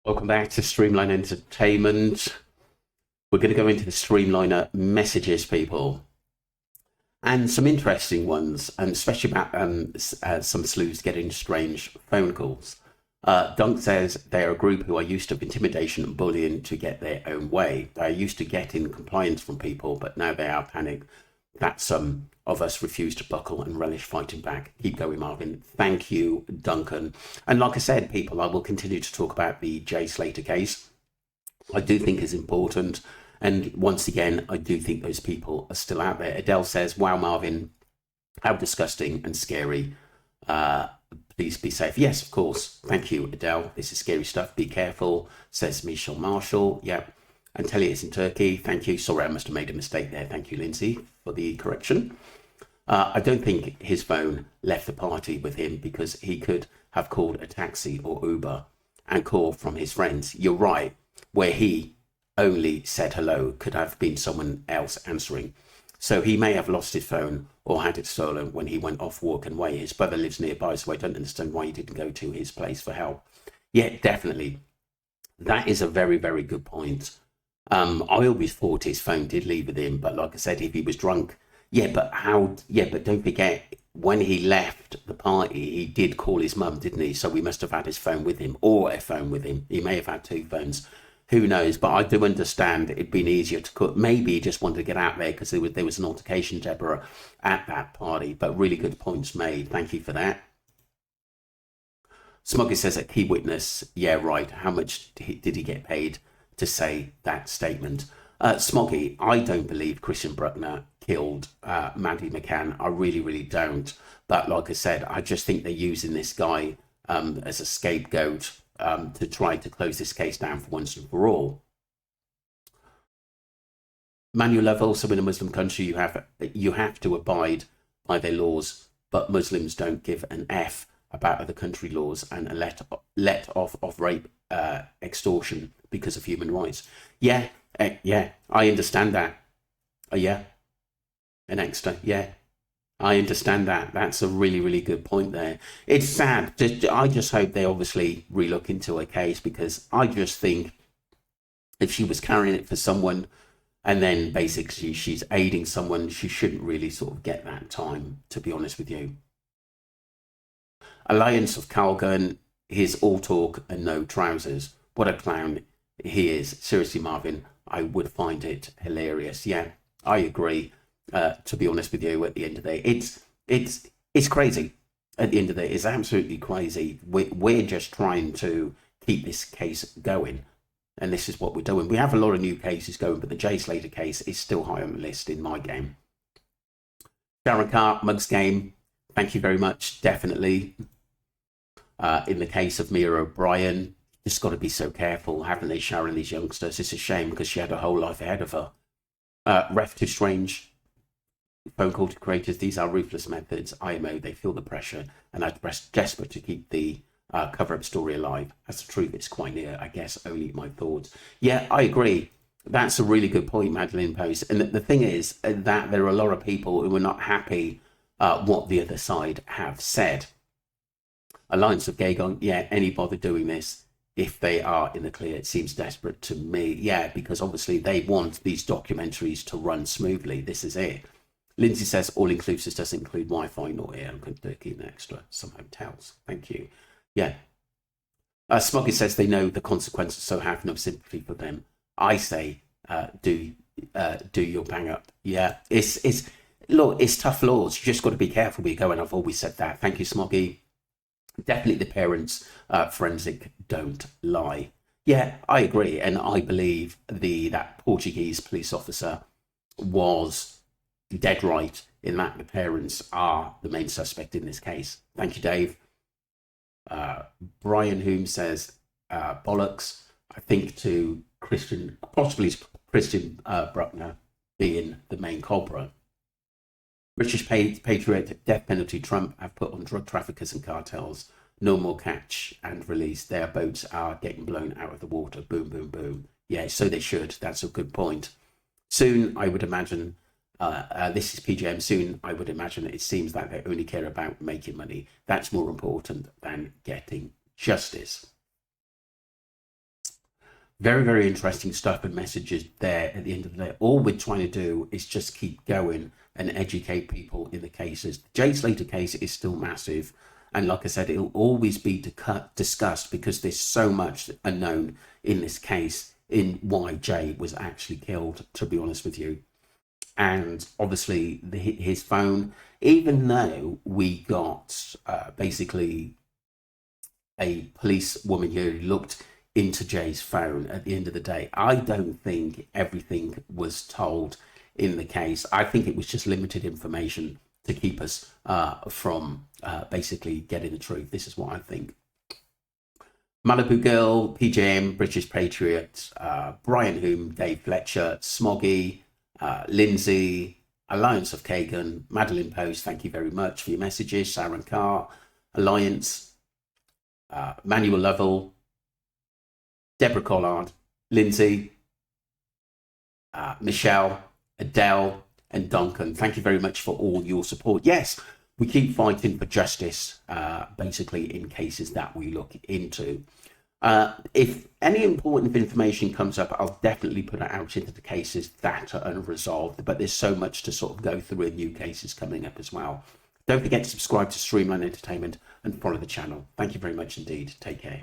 Welcome back to Streamline Entertainment. We're going to go into the Streamliner messages, people, and some interesting ones, and especially about some sleuths getting strange phone calls. Dunk says they are a group who are used to intimidation and bullying to get their own way. They are used to getting compliance from people, but now they are panicked that some of us refuse to buckle and relish fighting back. Keep going, Marvin. Thank you, Duncan. And like I said, people, I will continue to talk about the Jay Slater case. I do think is important. And once again, I do think those people are still out there. Adele says, wow, Marvin, how disgusting and scary. Please be safe. Yes, of course. Thank you, Adele. This is scary stuff. Be careful, says Michelle Marshall. Yep. And tell you it's in Turkey. Thank you. Sorry, I must have made a mistake there. Thank you, Lindsay, for the correction. I don't think his phone left the party with him because he could have called a taxi or Uber and called from his friends. You're right. Where he only said hello could have been someone else answering. So he may have lost his phone or had it stolen when he went off walking away. His brother lives nearby, so I don't understand why he didn't go to his place for help. Yeah, definitely. That is a very, very good point. I always thought his phone did leave with him, but like I said, if he was drunk, yeah, but how? Yeah, but don't forget, when he left the party, he did call his mum, didn't he? So we must have had his phone with him, or a phone with him. He may have had two phones. Who knows? But I do understand it'd been easier to cut. Maybe he just wanted to get out there because there was an altercation, Deborah, at that party. But really good points made. Thank you for that. Smuggy says a key witness. Yeah, right. How much did he get paid to say that statement? Smoggy, I don't believe Christian Bruckner killed Maddie McCann. I really, really don't. But like I said, I just think they're using this guy as a scapegoat to try to close this case down for once and for all. Manual level, so in a Muslim country, you have to abide by their laws, but Muslims don't give an F about other country laws and let off of rape, extortion because of human rights. Yeah, yeah, I understand that. Yeah, an extra, yeah. I understand that. That's a really, really good point there. It's sad. I just hope they obviously relook into a case because I just think if she was carrying it for someone and then basically she's aiding someone, she shouldn't really sort of get that time, to be honest with you. Alliance of Calgon, he's all talk and no trousers. What a clown he is. Seriously, Marvin, I would find it hilarious. Yeah, I agree. To be honest with you, at the end of the day, it's crazy. At the end of the day, it's absolutely crazy. We're just trying to keep this case going, and this is what we're doing. We have a lot of new cases going, but the Jay Slater case is still high on the list in my game. Sharon Carr, Mugs Game, thank you very much. Definitely. In the case of Mia O'Brien, just got to be so careful, haven't they, Sharon, these youngsters? It's a shame because she had a whole life ahead of her. Ref Too Strange, phone call to creators. These are ruthless methods. IMO, they feel the pressure and are desperate to keep the cover-up story alive. As the truth, it's quite near. I guess only my thoughts. Yeah, I agree. That's a really good point, Madeline Post. And the thing is that there are a lot of people who are not happy what the other side have said. Alliance of Gagon, yeah, any bother doing this if they are in the clear? It seems desperate to me. Yeah, because obviously they want these documentaries to run smoothly. This is it. Lindsay says all inclusives doesn't include Wi-Fi nor air. I'm going to keep an extra. Some hotels. Thank you. Yeah. Smoggy says they know the consequences, so have no sympathy for them. I say, do your bang up. Yeah. Look, it's tough laws. You just got to be careful where you go, and I've always said that. Thank you, Smoggy. Definitely the parents forensic don't lie. Yeah, I agree, and I believe that Portuguese police officer was dead right in that the parents are the main suspect in this case. Thank you, Dave. Brian Hume says bollocks. I think to Christian, possibly Christian Bruckner being the main culprit. British Patriot, death penalty, Trump have put on drug traffickers and cartels. No more catch and release. Their boats are getting blown out of the water. Boom, boom, boom. Yeah, so they should. That's a good point. Soon, I would imagine, this is PJM, soon I would imagine it seems that they only care about making money. That's more important than getting justice. Very, very interesting stuff and messages there at the end of the day. All we're trying to do is just keep going and educate people in the cases. The Jay Slater case is still massive. And like I said, it'll always be discussed because there's so much unknown in this case in why Jay was actually killed, to be honest with you. And obviously his phone, even though we got basically a police woman who looked into Jay's phone at the end of the day, I don't think everything was told in the case. I think it was just limited information to keep us from basically getting the truth. This is what I think. Malibu Girl, PJM, British Patriot, Brian Hume, Dave Fletcher, Smoggy, Lindsay, Alliance of Kagan, Madeline Post, thank you very much for your messages. Sharon Carr, Alliance, Manuel Lovell, Deborah Collard, Lindsay, Michelle, Adele, and Duncan. Thank you very much for all your support. Yes, we keep fighting for justice, basically in cases that we look into. If any important information comes up, I'll definitely put it out into the cases that are unresolved, but there's so much to sort of go through in new cases coming up as well. Don't forget to subscribe to Streamline Entertainment and follow the channel. Thank you very much indeed. Take care.